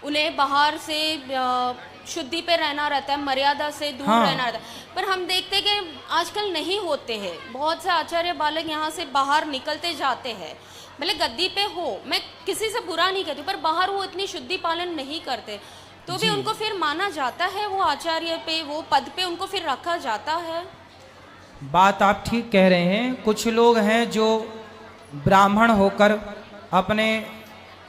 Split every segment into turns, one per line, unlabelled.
उन्हें बाहर से शुद्धि पे रहना रहता है, मर्यादा से दूर रहना रहता है। पर हम देखते हैं कि आजकल नहीं होते हैं। बहुत से आचार्य बालक यहाँ से बाहर निकलते जाते हैं, भले गद्दी पे हो, मैं किसी से बुरा नहीं कहती, पर बाहर वो इतनी शुद्धि पालन नहीं करते, तो भी उनको फिर माना जाता है, वो आचार्य पे, वो पद पे उनको फिर रखा जाता है।
बात आप ठीक कह रहे हैं। कुछ लोग हैं जो ब्राह्मण होकर अपने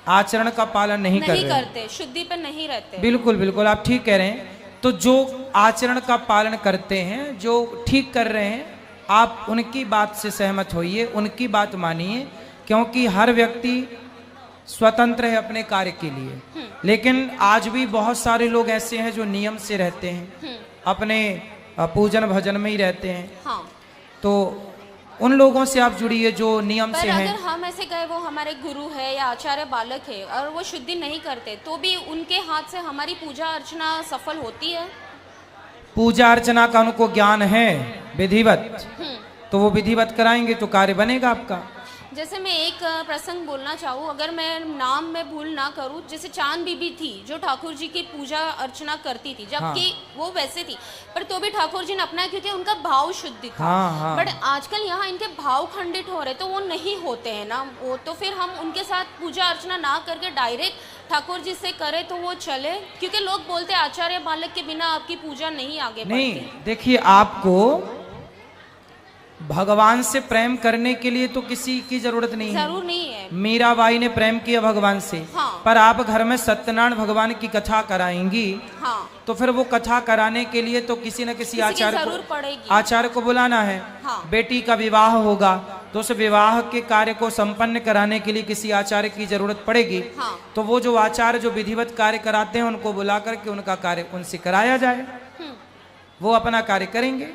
आचरण का पालन नहीं
करते, शुद्धि पे नहीं रहते।
बिल्कुल बिल्कुल, आप ठीक कह रहे हैं। तो जो आचरण का पालन करते हैं, जो ठीक कर रहे हैं, आप उनकी बात से सहमत होइए, उनकी बात मानिए, क्योंकि हर व्यक्ति स्वतंत्र है अपने कार्य के लिए। लेकिन आज भी बहुत सारे लोग ऐसे हैं जो नियम से रहते हैं, अपने पूजन भजन में ही रहते हैं।
हाँ।
तो उन लोगों से आप जुड़िए जो नियम से हैं।
अगर हम ऐसे गए, वो हमारे गुरु है या आचार्य बालक है और वो शुद्धि नहीं करते, तो भी उनके हाथ से हमारी पूजा अर्चना सफल होती है।
पूजा अर्चना का उनको ज्ञान है विधिवत, तो वो विधिवत कराएंगे तो कार्य बनेगा आपका।
जैसे मैं एक प्रसंग बोलना चाहूँ, अगर मैं नाम में भूल ना करूँ, जैसे चांद बीबी थी जो ठाकुर जी की पूजा अर्चना करती थी, जबकि वो वैसे थी, पर तो भी ठाकुर जी ने अपनाया क्योंकि उनका भाव शुद्ध था। बट आजकल यहाँ इनके भाव खंडित हो रहे, तो वो नहीं होते हैं ना वो, तो फिर हम उनके साथ पूजा अर्चना ना करके डायरेक्ट ठाकुर जी से करें तो वो चले, क्योंकि लोग बोलते हैं आचार्य बालक के बिना आपकी पूजा नहीं आगे
नहीं। देखिए, आपको भगवान से प्रेम करने के लिए तो किसी की जरूरत नहीं है।
जरूर नहीं है।
मीराबाई ने प्रेम किया भगवान से।
हाँ।
पर आप घर में सत्यनारायण भगवान की कथा कराएंगी।
हाँ।
तो फिर वो कथा कराने के लिए तो किसी न किसी आचार्य को बुलाना है।
हाँ।
बेटी का विवाह होगा तो उस विवाह के कार्य को संपन्न कराने के लिए किसी आचार्य की जरूरत पड़ेगी।
हाँ।
तो वो जो आचार्य जो विधिवत कार्य कराते हैं उनको बुला करके उनका कार्य उनसे कराया जाए, वो अपना कार्य करेंगे।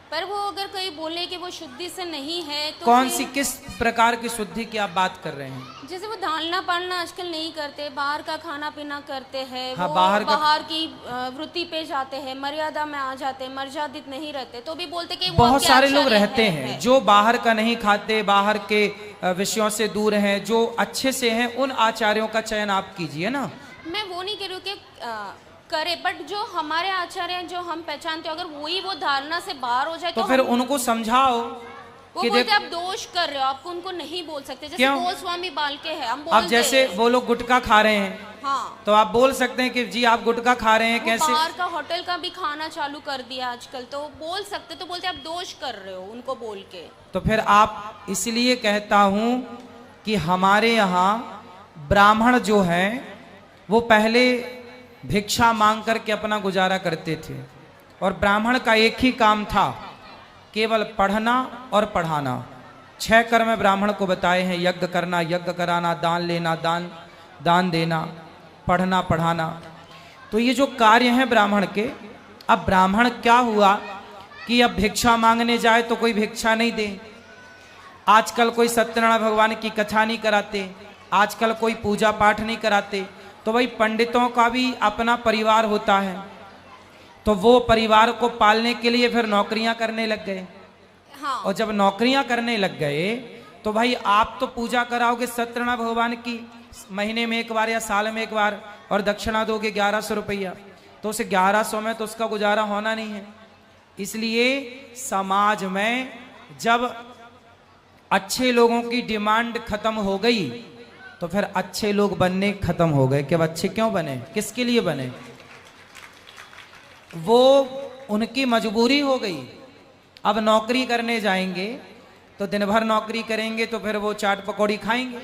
पर वो अगर कोई बोले कि वो शुद्धि से नहीं है तो
कौन सी, किस प्रकार की शुद्धि की आप बात कर रहे हैं?
जैसे वो धालना पालना आजकल नहीं करते, बाहर का खाना पीना करते हैं।
हाँ,
वो बाहर की वृत्ति पे जाते हैं, मर्यादा में आ जाते हैं, मर्यादित नहीं रहते, तो भी बोलते कि
बहुत सारे लोग रहते हैं जो बाहर का नहीं खाते, बाहर के विषयों से दूर हैं, जो अच्छे से हैं, उन आचार्यों का चयन आप कीजिए ना।
मैं वो नहीं कह रही हूँ कि करे, बट जो हमारे आचार्य जो हम पहचानते हो, अगर वही वो धारणा से बाहर हो जाए
तो फिर उनको समझाओ
वो कि बोलते आप दोष कर रहे हो, आपको उनको नहीं बोल सकते। जैसे गोस्वामी बाल के है, हम बोलते
अब जैसे वो लोग गुटखा खा रहे हैं,
हाँ,
तो आप बोल सकते हैं कि जी आप गुटखा खा रहे हैं, कैसे?
बाहर का होटल का भी खाना चालू कर दिया आजकल, तो बोल सकते, तो बोलते आप दोष कर रहे हो उनको बोल के।
तो फिर आप, इसलिए कहता हूं कि हमारे यहाँ ब्राह्मण जो हैं वो पहले भिक्षा मांग करके अपना गुजारा करते थे, और ब्राह्मण का एक ही काम था, केवल पढ़ना और पढ़ाना। 6 कर्म ब्राह्मण को बताए हैं, यज्ञ करना, यज्ञ कराना, दान लेना, दान देना, पढ़ना पढ़ाना। तो ये जो कार्य हैं ब्राह्मण के, अब ब्राह्मण क्या हुआ कि अब भिक्षा मांगने जाए तो कोई भिक्षा नहीं दे। आजकल कोई सत्यनारायण भगवान की कथा नहीं कराते, आजकल कोई पूजा पाठ नहीं कराते, तो भाई पंडितों का भी अपना परिवार होता है, तो वो परिवार को पालने के लिए फिर नौकरियां करने लग गए।
हाँ।
और जब नौकरियां करने लग गए तो भाई आप तो पूजा कराओगे सत्यनारायण भगवान की महीने में एक बार या साल में एक बार, और दक्षिणा दोगे 1100 रुपया, तो उसे 1100 में तो उसका गुजारा होना नहीं है। इसलिए समाज में जब अच्छे लोगों की डिमांड खत्म हो गई तो फिर अच्छे लोग बनने खत्म हो गए। कि अब अच्छे क्यों बने, किसके लिए बने? वो उनकी मजबूरी हो गई। अब नौकरी करने जाएंगे तो दिन भर नौकरी करेंगे तो फिर वो चाट पकौड़ी खाएंगे,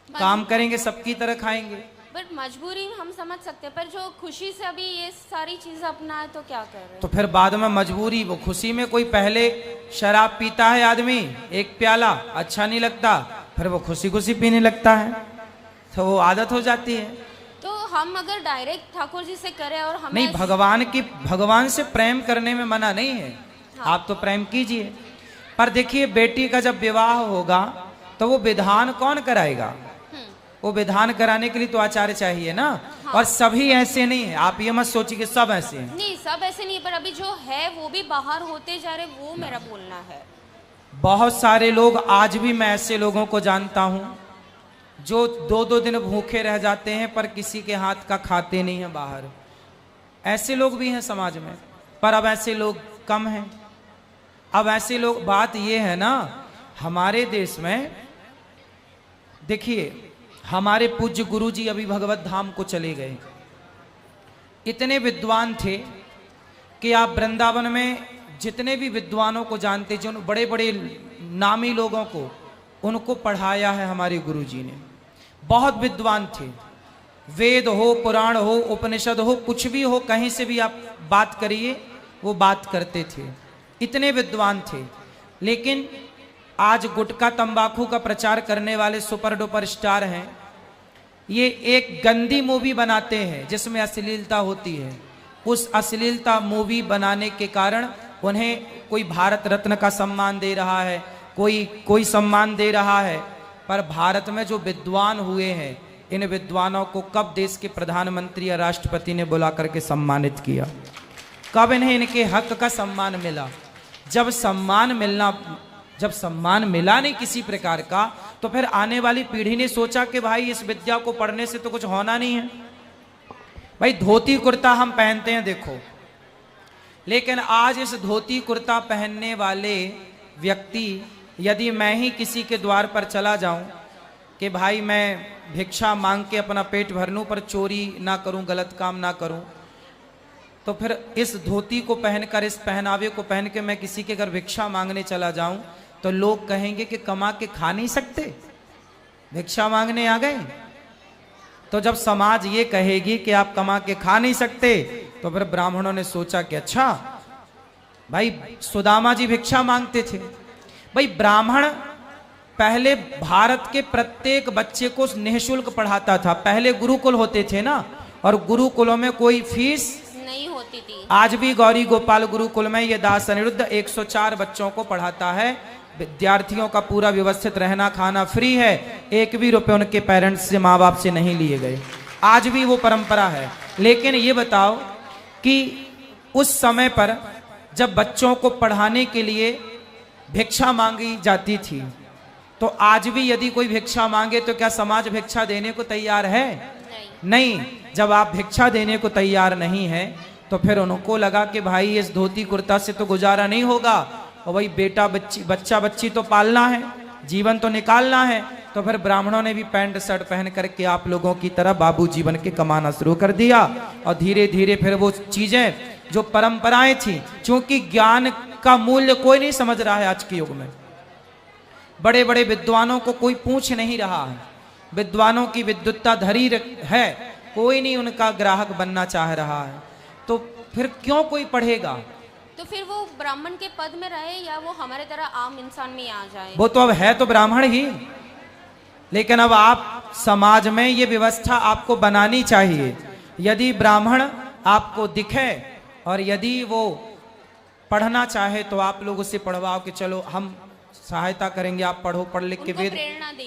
काम करेंगे सबकी तरह खाएंगे।
बट मजबूरी हम समझ सकते हैं, पर जो खुशी से अभी ये सारी चीजें अपनाए तो क्या कर रहे हैं?
तो फिर बाद में मजबूरी, वो खुशी में कोई पहले शराब पीता है आदमी एक प्याला, अच्छा नहीं लगता, फिर वो खुशी खुशी पीने लगता है, तो वो आदत हो जाती है।
तो हम अगर डायरेक्ट ठाकुर जी से करें और हमें
नहीं, भगवान से प्रेम करने में मना नहीं है। हाँ। आप तो प्रेम कीजिए, पर देखिए बेटी का जब विवाह होगा तो वो विधान कौन कराएगा? वो विधान कराने के लिए तो आचार्य चाहिए ना। हाँ। और सभी ऐसे नहीं है, आप ये मत सोचिए कि सब ऐसे हैं।
नहीं, सब ऐसे नहीं, पर अभी जो है वो भी बाहर होते जा रहे, वो मेरा बोलना है।
बहुत सारे लोग, आज भी मैं ऐसे लोगों को जानता हूं जो 2-2 दिन भूखे रह जाते हैं पर किसी के हाथ का खाते नहीं हैं बाहर। ऐसे लोग भी हैं समाज में, पर अब ऐसे लोग कम हैं। अब ऐसे लोग, बात ये है ना, हमारे देश में देखिए, हमारे पूज्य गुरु जी अभी भगवत धाम को चले गए। इतने विद्वान थे कि आप वृंदावन में जितने भी विद्वानों को जानते, जो बड़े बड़े नामी लोगों को, उनको पढ़ाया है हमारे गुरु जी ने। बहुत विद्वान थे, वेद हो, पुराण हो, उपनिषद हो, कुछ भी हो, कहीं से भी आप बात करिए वो बात करते थे, इतने विद्वान थे। लेकिन आज गुटखा तंबाकू का प्रचार करने वाले सुपर डुपर स्टार हैं, ये एक गंदी मूवी बनाते हैं जिसमें अश्लीलता होती है। उस अश्लीलता मूवी बनाने के कारण उन्हें कोई भारत रत्न का सम्मान दे रहा है, कोई सम्मान दे रहा है, पर भारत में जो विद्वान हुए हैं, इन विद्वानों को कब देश के प्रधानमंत्री या राष्ट्रपति ने बुला करके सम्मानित किया? कब इन्हें इनके हक का सम्मान मिला? जब सम्मान मिला नहीं किसी प्रकार का, तो फिर आने वाली पीढ़ी ने सोचा कि भाई इस विद्या को पढ़ने से तो कुछ होना नहीं है। भाई धोती कुर्ता हम पहनते हैं देखो, लेकिन आज इस धोती कुर्ता पहनने वाले व्यक्ति, यदि मैं ही किसी के द्वार पर चला जाऊं कि भाई मैं भिक्षा मांग के अपना पेट भर लूं पर चोरी ना करूं, गलत काम ना करूं, तो फिर इस धोती को पहनकर, इस पहनावे को पहन के मैं किसी के घर भिक्षा मांगने चला जाऊं तो लोग कहेंगे कि कमा के खा नहीं सकते, भिक्षा मांगने आ गए। तो जब समाज ये कहेगी कि आप कमा के खा नहीं सकते, तो फिर ब्राह्मणों ने सोचा कि अच्छा भाई सुदामा जी भिक्षा मांगते थे। भाई ब्राह्मण पहले भारत के प्रत्येक बच्चे को निःशुल्क पढ़ाता था। पहले गुरुकुल होते थे ना, और गुरुकुलों में कोई फीस
नहीं होती थी।
आज भी गौरी गोपाल गुरुकुल में ये दास अनिरुद्ध 104 बच्चों को पढ़ाता है। विद्यार्थियों का पूरा व्यवस्थित रहना खाना फ्री है, एक भी रुपए उनके पेरेंट्स से, माँ बाप से नहीं लिए गए। आज भी वो परंपरा है। लेकिन ये बताओ कि उस समय पर जब बच्चों को पढ़ाने के लिए भिक्षा मांगी जाती थी, तो आज भी यदि कोई भिक्षा मांगे तो क्या समाज भिक्षा देने को तैयार है? नहीं। जब आप भिक्षा देने को तैयार नहीं है, तो फिर उनको लगा कि भाई इस धोती कुर्ता से तो गुजारा नहीं होगा, और भाई बच्चा बच्ची तो पालना है, जीवन तो निकालना है। तो फिर ब्राह्मणों ने भी पैंट शर्ट पहन करके आप लोगों की तरह बाबू जीवन के कमाना शुरू कर दिया। और धीरे धीरे फिर वो चीजें जो परंपराएं थी, क्योंकि ज्ञान का मूल्य कोई नहीं समझ रहा है आज के युग में। बड़े बड़े विद्वानों को कोई पूछ नहीं रहा है, विद्वानों की विद्वत्ता धरी है, कोई नहीं उनका ग्राहक बनना चाह रहा है। तो फिर क्यों कोई पढ़ेगा?
तो फिर वो ब्राह्मण के पद में रहे या वो हमारे तरह आम इंसान में आ जाए?
वो तो अब है तो ब्राह्मण ही, लेकिन अब आप समाज में ये व्यवस्था आपको बनानी चाहिए। यदि ब्राह्मण आपको दिखे और यदि वो पढ़ना चाहे तो आप लोग उससे पढ़वाओ कि चलो हम सहायता करेंगे, आप पढ़ो, पढ़ लिख के वेद।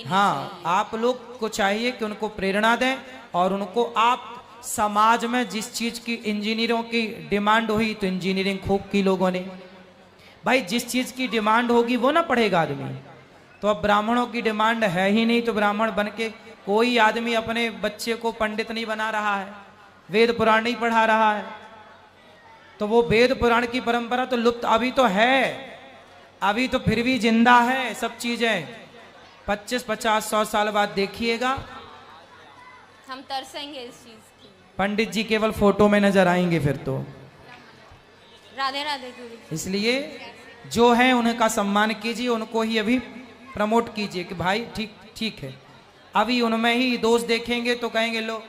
हाँ, आप लोग को चाहिए कि उनको प्रेरणा दें, और उनको आप समाज में जिस चीज की इंजीनियरों की डिमांड हुई तो इंजीनियरिंग खूब की लोगों ने। भाई जिस चीज की डिमांड होगी वो ना पढ़ेगा आदमी। तो अब ब्राह्मणों की डिमांड है ही नहीं, तो ब्राह्मण बन के कोई आदमी अपने बच्चे को पंडित नहीं बना रहा है, वेद पुराण नहीं पढ़ा रहा है। तो वो वेद पुराण की परंपरा तो लुप्त अभी तो है, अभी तो फिर भी जिंदा है सब चीजें। 25, 50, 100 साल बाद देखिएगा
हम तरसेंगे इस चीज की।
पंडित जी केवल फोटो में नजर आएंगे फिर तो।
राधे राधे गुरु।
इसलिए जो है उनका सम्मान कीजिए, उनको ही अभी प्रमोट कीजिए कि भाई ठीक है। अभी उनमें ही दोष देखेंगे तो कहेंगे लो,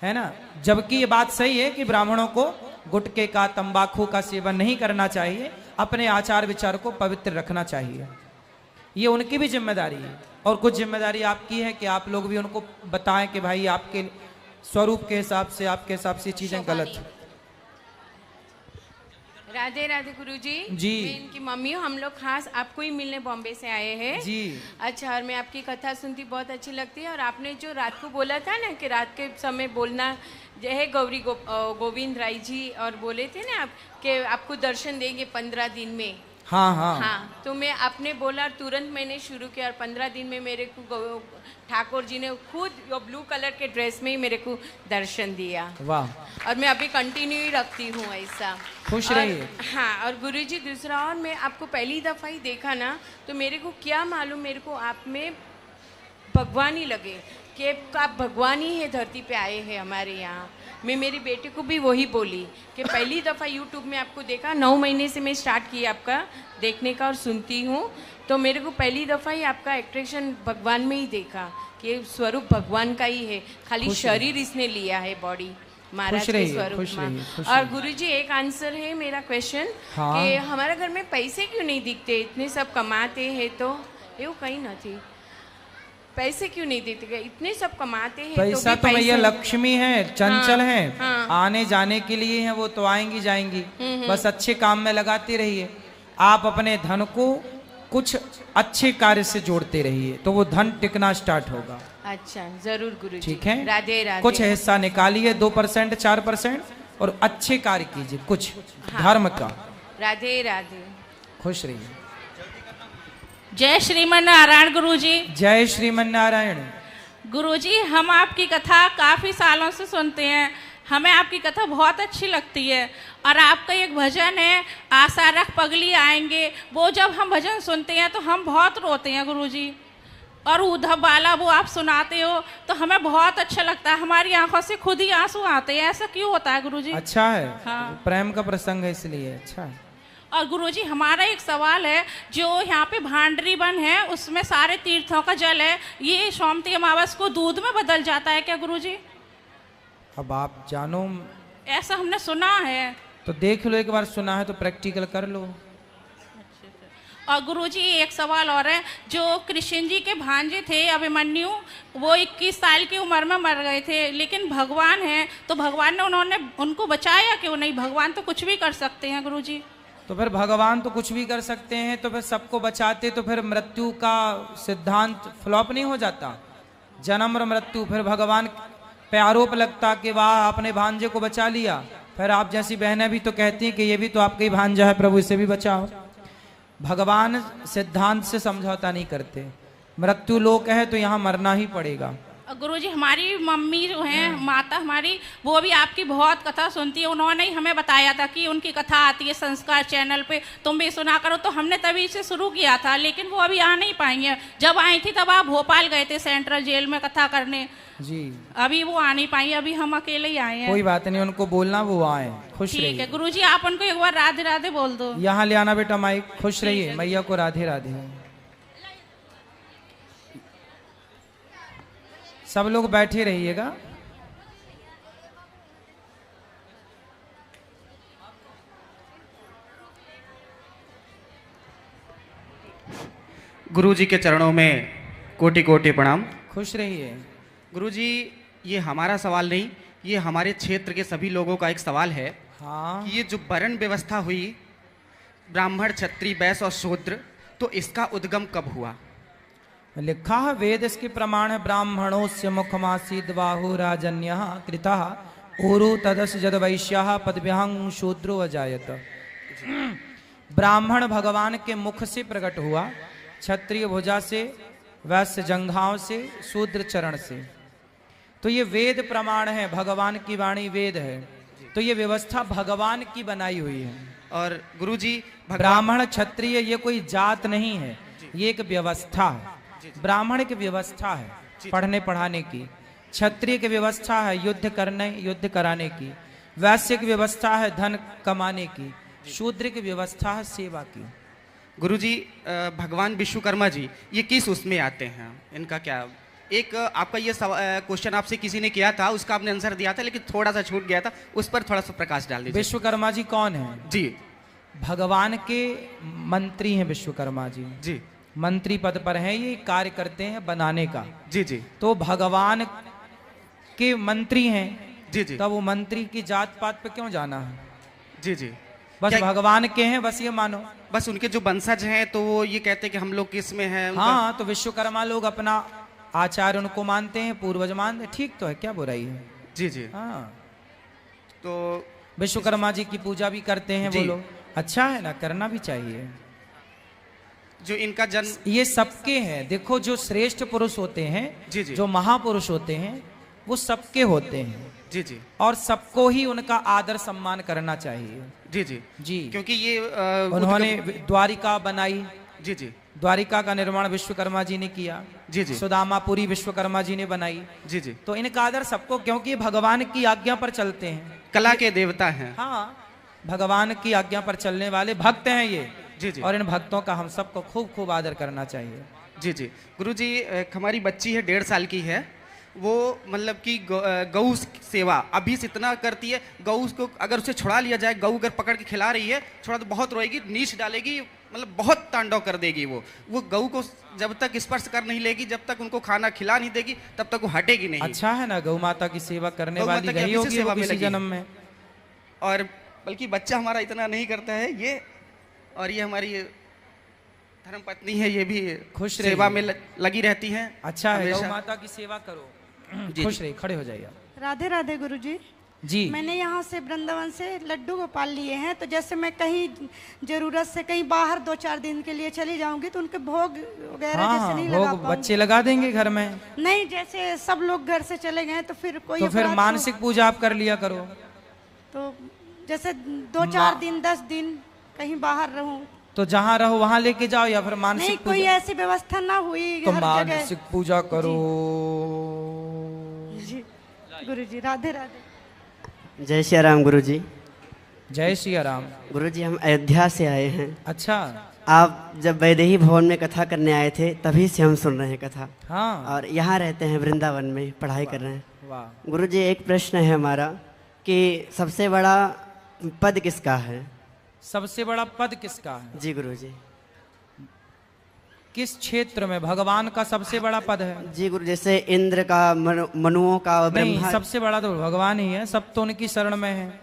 है ना। जबकि ये बात सही है कि ब्राह्मणों को गुटखे का, तंबाकू का सेवन नहीं करना चाहिए, अपने आचार विचार को पवित्र रखना चाहिए, ये उनकी भी जिम्मेदारी है। और कुछ जिम्मेदारी आपकी है कि आप लोग भी उनको बताएं कि भाई आपके स्वरूप के हिसाब से, आपके हिसाब से चीजें गलत है।
राधे राधे गुरुजी।
जी,
मैं इनकी मम्मी हूँ, हम लोग खास आपको ही मिलने बॉम्बे से आए हैं
जी।
अच्छा, और मैं आपकी कथा सुनती बहुत अच्छी लगती है। और आपने जो रात को बोला था ना कि रात के समय बोलना जो है गोविंद राय जी, और बोले थे ना आप कि आपको दर्शन देंगे 15 दिन में।
हाँ हाँ
हाँ, तो मैं आपने बोला तुरंत मैंने शुरू किया और 15 दिन में मेरे को ठाकुर जी ने खुद वो ब्लू कलर के ड्रेस में ही मेरे को दर्शन दिया।
वाह।
और मैं अभी कंटिन्यू ही रखती हूँ ऐसा।
खुश
और-
रहिए।
हाँ, और गुरुजी दूसरा, और मैं आपको पहली दफ़ा ही देखा ना, तो मेरे को क्या मालूम, मेरे को आप में भगवान ही लगे कि आप भगवान ही है, धरती पे आए हैं हमारे यहाँ। मैं मेरी बेटी को भी वही बोली कि पहली दफ़ा यूट्यूब में आपको देखा, 9 महीने से मैं स्टार्ट किया आपका देखने का और सुनती हूँ, तो मेरे को पहली दफ़ा ही आपका एट्रैक्शन भगवान में ही देखा कि स्वरूप भगवान का ही है, खाली शरीर इसने लिया है, बॉडी महाराज के स्वरूप में। और गुरुजी एक आंसर है मेरा क्वेश्चन कि हमारे घर में पैसे क्यों नहीं दिखते, इतने सब कमाते हैं तो એવું कहीं नहीं, पैसे क्यों नहीं देते, इतने सब कमाते हैं
पैसा
तो
तो
भी
भैया
पैसे
लक्ष्मी है, चंचल
हाँ,
है,
हाँ।
आने जाने के लिए है, वो तो आएंगी जाएंगी। बस अच्छे काम में लगाते रहिए। आप अपने धन को कुछ अच्छे कार्य से जोड़ते रहिए तो वो धन टिकना स्टार्ट होगा।
अच्छा, जरूर गुरुजी।
ठीक है,
राधे राधे।
कुछ हिस्सा निकालिए, 2% 4%, और अच्छे कार्य कीजिए कुछ धर्म का।
राधे राधे।
खुश रहिए।
जय श्रीमन नारायण गुरुजी।
जय श्रीमन नारायण।
गुरुजी, हम आपकी कथा काफ़ी सालों से सुनते हैं, हमें आपकी कथा बहुत अच्छी लगती है। और आपका एक भजन है, आशा रख पगली आएंगे, वो जब हम भजन सुनते हैं तो हम बहुत रोते हैं गुरुजी। और उद्धव वाला वो आप सुनाते हो तो हमें बहुत अच्छा लगता है, हमारी आंखों से खुद ही आंसू आते हैं। ऐसा क्यों होता है गुरुजी?
अच्छा है,
हाँ।
प्रेम का प्रसंग है इसलिए अच्छा है।
और गुरुजी, हमारा एक सवाल है, जो यहाँ पे भांडरी वन है उसमें सारे तीर्थों का जल है, ये सोमती अमावस को दूध में बदल जाता है क्या गुरुजी?
अब आप जानो,
ऐसा हमने सुना है।
तो देख लो, एक बार सुना है तो प्रैक्टिकल कर लो।
और गुरुजी एक सवाल और है, जो कृष्ण जी के भांजे थे अभिमन्यु, वो 21 साल की उम्र में मर गए थे, लेकिन भगवान है तो भगवान ने उन्होंने उनको बचाया क्यों नहीं? भगवान तो कुछ भी कर सकते हैं गुरुजी।
तो फिर भगवान तो कुछ भी कर सकते हैं, तो फिर सबको बचाते, तो फिर मृत्यु का सिद्धांत फ्लॉप नहीं हो जाता? जन्म और मृत्यु, फिर भगवान पे आरोप लगता कि वाह आपने भांजे को बचा लिया। फिर आप जैसी बहनें भी तो कहती हैं कि ये भी तो आपका ही भांजा है, प्रभु इसे भी बचाओ। भगवान सिद्धांत से समझौता नहीं करते। मृत्यु लोक है तो यहाँ मरना ही पड़ेगा।
गुरुजी, हमारी मम्मी जो है, माता हमारी, वो भी आपकी बहुत कथा सुनती है। उन्होंने ही हमें बताया था कि उनकी कथा आती है संस्कार चैनल पे, तुम भी सुना करो, तो हमने तभी से शुरू किया था, लेकिन वो अभी आ नहीं पाई हैं। जब आई थी तब आप भोपाल गए थे सेंट्रल जेल में कथा करने
जी,
अभी वो आ नहीं पाई, अभी हम अकेले ही आए हैं।
कोई बात नहीं, उनको बोलना वो आए। खुश
ठीक है
रहिए।
गुरुजी, आप उनको एक बार राधे राधे बोल दो।
यहाँ ले आना बेटा माइक। खुश रहिए, मैया को राधे राधे। सब लोग बैठे रहिएगा।
गुरु जी के चरणों में कोटि कोटि प्रणाम।
खुश रहिए।
गुरु जी, ये हमारा सवाल नहीं, ये हमारे क्षेत्र के सभी लोगों का एक सवाल है
हाँ,
कि ये जो वर्ण व्यवस्था हुई, ब्राह्मण क्षत्रिय वैश्य और शूद्र, तो इसका उद्गम कब हुआ?
लिखा है वेद, इसके प्रमाण है, ब्राह्मणोस्य मुखमासीद बाहु राजन्यः कृतः ऊरु तदस जद वैश्यः पदभ्यां शूद्रो अजायत। ब्राह्मण भगवान के मुख से प्रकट हुआ, क्षत्रिय भुजा से, वैश्य जंघाओं से, शूद्र चरण से। तो ये वेद प्रमाण है, भगवान की वाणी वेद है, तो ये व्यवस्था भगवान की बनाई हुई है।
और गुरु जी,
ब्राह्मण क्षत्रिय ये कोई जात नहीं है, ये एक व्यवस्था है। ब्राह्मण की व्यवस्था है पढ़ने पढ़ाने की, क्षत्रिय की व्यवस्था है युद्ध करने युद्ध कराने की, वैश्य की व्यवस्था है धन कमाने की, शूद्र की व्यवस्था है सेवा की।
गुरु जी, भगवान विश्वकर्मा जी ये किस उसमें आते हैं, इनका क्या? एक आपका ये क्वेश्चन आपसे किसी ने किया था, उसका आपने आंसर दिया था, लेकिन थोड़ा सा छूट गया था, उस पर थोड़ा सा प्रकाश डाल दीजिए।
विश्वकर्मा जी कौन है?
जी
भगवान के मंत्री हैं विश्वकर्मा जी।
जी
मंत्री पद पर हैं, ये कार्य करते हैं बनाने का।
जी जी
तो भगवान के मंत्री हैं,
जी जी
तब वो मंत्री की जात पात पे क्यों जाना है?
जी जी
बस
क्या-
भगवान के हैं, बस ये मानो।
बस उनके जो वंशज हैं तो वो ये कहते हैं कि हम लोग किस में हैं उनका-
हाँ, तो विश्वकर्मा लोग अपना आचार्य उनको मानते हैं, पूर्वज मानते हैं, ठीक तो है, क्या बुराई है?
जी जी
हाँ,
तो
विश्वकर्मा जी की पूजा भी करते हैं वो
जी।
लोग, अच्छा है ना, करना भी चाहिए।
जो इनका जन्म,
ये सबके हैं। देखो जो श्रेष्ठ पुरुष होते हैं,
जी जी,
जो महापुरुष होते हैं, वो सबके होते हैं
जी जी,
और सबको ही उनका आदर सम्मान करना चाहिए।
जी जी
जी,
क्योंकि ये
उन्होंने द्वारिका बनाई,
जी जी,
द्वारिका का निर्माण विश्वकर्मा जी ने किया।
जी जी,
सुदामापुरी विश्वकर्मा जी ने बनाई।
जी जी,
तो इनका आदर सबको, क्योंकि ये भगवान की आज्ञा पर चलते हैं,
कला के देवता हैं।
हाँ, भगवान की आज्ञा पर चलने वाले भक्त हैं ये।
जी जी,
और इन भक्तों का हम सबको खूब खूब आदर करना चाहिए।
जी जी। गुरुजी, हमारी बच्ची है 1.5 साल की है, वो मतलब कि गऊ सेवा अभी से इतना करती है। गऊ को अगर उसे छुड़ा लिया जाए, गऊ अगर पकड़ के खिला रही है, थोड़ा तो बहुत रोएगी, नीच डालेगी, मतलब बहुत तांडव कर देगी। वो गऊ को जब तक स्पर्श कर नहीं लेगी, जब तक उनको खाना खिला नहीं देगी, तब तक वो हटेगी नहीं।
अच्छा है ना, गौ माता की सेवा करने
गौ
वाली
माता की
गई
अभी से
होगी
सेवा
वो
में
किसी
लगी।
जन्म में।
और बल्कि बच्चा हमारा इतना नहीं करता है ये, और ये हमारी धर्म पत्नी है, ये भी
खुश
सेवा में लगी रहती हैं।
अच्छा है, गौ
हमेशा।
माता की सेवा करो।
जी,
खुश
जी।
रहिए, खड़े हो जाइए।
राधे राधे गुरुजी।
जी,
मैंने यहाँ से वृंदावन से लड्डू गोपाल लिए हैं, तो जैसे मैं कहीं जरूरत से कहीं बाहर 2-4 दिन के लिए चली जाऊंगी तो उनके भोग वगैरह
हाँ
जैसे
हाँ,
नहीं लगा
भोग
पाऊंगी।
बच्चे लगा देंगे घर में।
नहीं, जैसे सब लोग घर से चले गए तो फिर कोई
तो फिर
अपराध
मानसिक पूजा आप कर लिया करो।
तो जैसे 2-4 दिन 10 दिन कहीं बाहर रहूं,
तो जहाँ रहो वहाँ लेके जाओ, या फिर
नहीं
मानसिक
कोई
पूजा।
ऐसी व्यवस्था ना हुई
तो
हर
मानसिक पूजा करो।
जगह। जी गुरुजी, राधे राधे।
जय श्री राम गुरुजी।
जय श्री राम।
गुरुजी, हम अयोध्या से आए हैं।
अच्छा,
आप जब वैदेही भवन में कथा करने आए थे तभी से हम सुन रहे हैं कथा,
हाँ,
और यहाँ रहते हैं वृंदावन में, पढ़ाई कर रहे हैं।
वाह।
गुरुजी, एक प्रश्न है हमारा कि सबसे बड़ा पद किसका है?
सबसे बड़ा पद किसका है?
जी गुरुजी।
किस क्षेत्र में भगवान का सबसे बड़ा पद है?
जी गुरु, जैसे इंद्र का, मनुओं का, और
नहीं,
ब्रह्मा।
सबसे बड़ा तो भगवान ही है, सब तो उनकी शरण में है।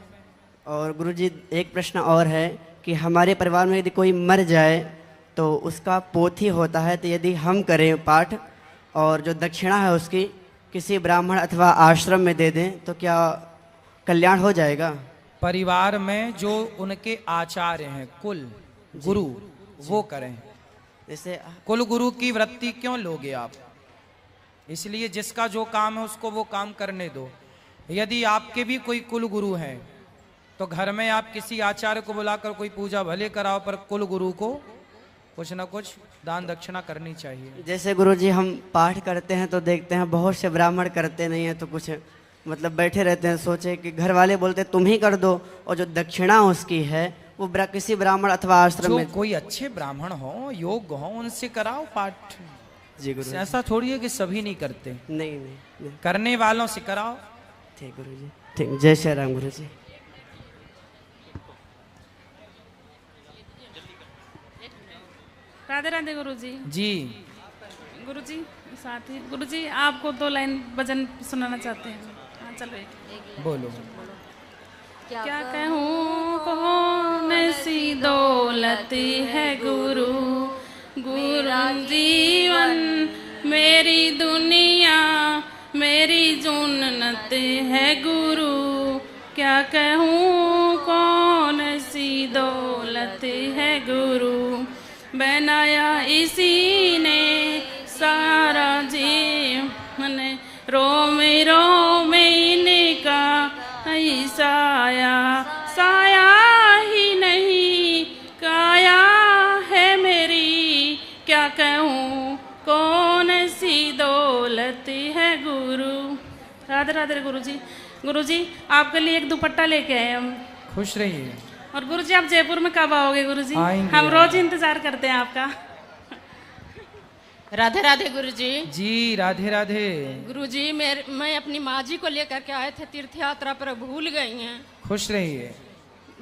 और गुरुजी, एक प्रश्न और है कि हमारे परिवार में यदि कोई मर जाए तो उसका पोथी होता है, तो यदि हम करें पाठ और जो दक्षिणा है उसकी किसी ब्राह्मण अथवा आश्रम में दे दें तो क्या कल्याण हो जाएगा?
परिवार में जो उनके आचार्य हैं, कुल गुरु, वो करें।
जैसे
कुल गुरु की वृत्ति क्यों लोगे आप? इसलिए जिसका जो काम है उसको वो काम करने दो। यदि आपके भी कोई कुल गुरु हैं तो घर में आप किसी आचार्य को बुलाकर कोई पूजा भले कराओ, पर कुल गुरु को कुछ ना कुछ दान दक्षिणा करनी चाहिए।
जैसे गुरुजी, हम पाठ करते हैं तो देखते हैं बहुत से ब्राह्मण करते नहीं हैं, तो कुछ मतलब बैठे रहते हैं, सोचे कि घर वाले बोलते हैं तुम ही कर दो, और जो दक्षिणा उसकी है वो किसी ब्राह्मण अथवा आश्रम
जो
में।
कोई अच्छे ब्राह्मण हो, योग्य हो, उनसे कराओ पाठ।
जी गुरु।
ऐसा थोड़ी है कि सभी नहीं करते,
नहीं नहीं, नहीं।
करने वालों से कराओ।
ठीक गुरुजी, ठीक। जय श्री राम गुरुजी।
राधे राधे गुरुजी।
जी,
गुरुजी, साथी गुरुजी, आपको 2 लाइन भजन सुनाना चाहते हैं। हाँ, चलो एक।
बोलो।
क्या कहूँ कौन सी दौलत है गुरु, गुरु जीवन मेरी दुनिया मेरी जुन्नत है गुरु। क्या कहूँ कौन सी दौलत है गुरु, बनाया इसी ने सारा जीवन, रोमे रोमे इनका साया, साया ही नहीं काया है मेरी। क्या कहूँ कौन सी दौलत है गुरु। राधे राधे गुरुजी। गुरुजी, आपके लिए एक दुपट्टा लेके आए हम।
खुश रहिए।
और गुरुजी, आप जयपुर में कब आओगे गुरुजी?
आएंगे,
हम रोज इंतजार करते हैं आपका।
राधे राधे गुरुजी।
जी, राधे राधे।
गुरुजी, मैं अपनी माँ जी को लेकर के आए थे तीर्थ यात्रा पर, भूल गई हैं।
खुश रहिए।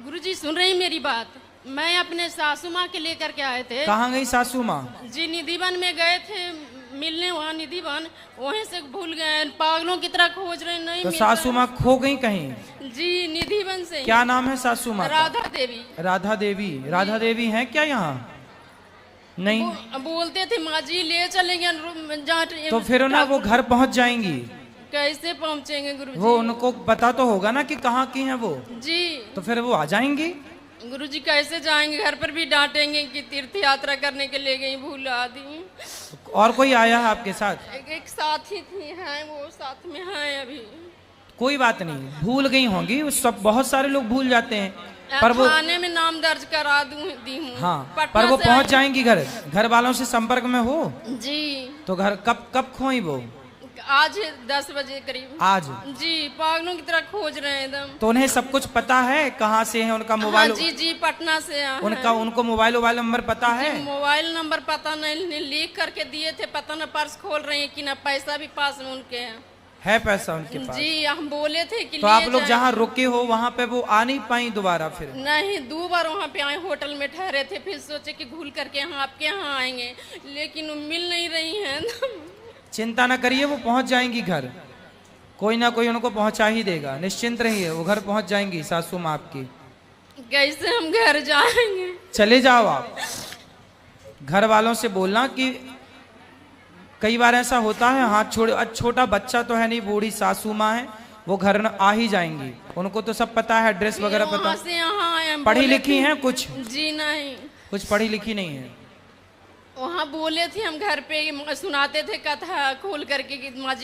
गुरुजी, सुन रही मेरी बात? मैं अपने सासू माँ के लेकर के आए थे।
कहाँ गई सासू माँ?
जी, निधिवन में गए थे मिलने, वहाँ निधिवन, वहीं से भूल गए, पागलों की तरह खोज रहे, नहीं
तो
मिल
सासू
रहा।
माँ खो गई कहीं?
जी, निधिवन से।
क्या नाम है सासू माँ का?
राधा देवी।
राधा देवी। राधा देवी हैं क्या यहाँ? नहीं।
बोलते थे माँ जी ले चलेंगे जहाँ।
तो फिर ना वो घर पहुँच जाएंगी।
कैसे पहुँचेंगे गुरुजी?
वो उनको पता तो होगा ना कि कहाँ की हैं वो,
जी।
तो फिर वो आ जाएंगी।
गुरुजी कैसे जाएंगे, घर पर भी डांटेंगे कि तीर्थ यात्रा करने के लिए गई, भूला दी।
और कोई आया है आपके साथ?
एक साथी थी, हैं वो साथ में हैं अभी।
कोई बात नहीं, भूल गई होंगी, सब बहुत सारे लोग भूल जाते हैं, पर वो
थाने में नाम दर्ज करा दी हूँ।
हाँ, पर वो पहुंच जाएंगी घर वालों से संपर्क में हो
जी।
तो घर कब खोई वो?
आज 10 बजे करीब।
आज
जी, पागलों की तरह खोज रहे हैं एकदम।
तो उन्हें सब कुछ पता है कहाँ से है उनका मोबाइल?
हाँ, जी पटना से
उनको मोबाइल नंबर पता है?
मोबाइल नंबर पता नहीं, लिख करके दिए थे, पता न पर्स खोल रहे हैं कि न पैसा भी पास में उनके
है पैसा उनके पास?
जी, हम बोले थे कि
तो आप लोग जहाँ रुके हो वहाँ पे वो आ नहीं पाई दोबारा? फिर
नहीं, 2 बार वहाँ पे आए, होटल में ठहरे थे, फिर सोचे कि भूल करके यहाँ आपके यहाँ आएंगे, लेकिन वो मिल नहीं रही हैं।
चिंता ना करिए, वो पहुंच जाएंगी घर, कोई ना कोई उनको पहुंचा ही देगा, निश्चिंत रहिए, वो घर पहुंच जाएंगी सासू माँ आपकी।
कैसे हम घर जाएंगे?
चले जाओ आप, घर वालों से बोलना कि कई बार ऐसा होता है, हाथ छोड़े, छोटा बच्चा तो है नहीं, बूढ़ी सासू माँ है, वो घर आ ही जाएंगी, उनको तो सब पता है, एड्रेस वगैरह पता।
से यहाँ आए,
पढ़ी लिखी हैं कुछ?
जी नहीं,
कुछ पढ़ी लिखी नहीं है।
वहाँ बोले थे हम घर पे सुनाते थे कथा खोल करके कि माँ जी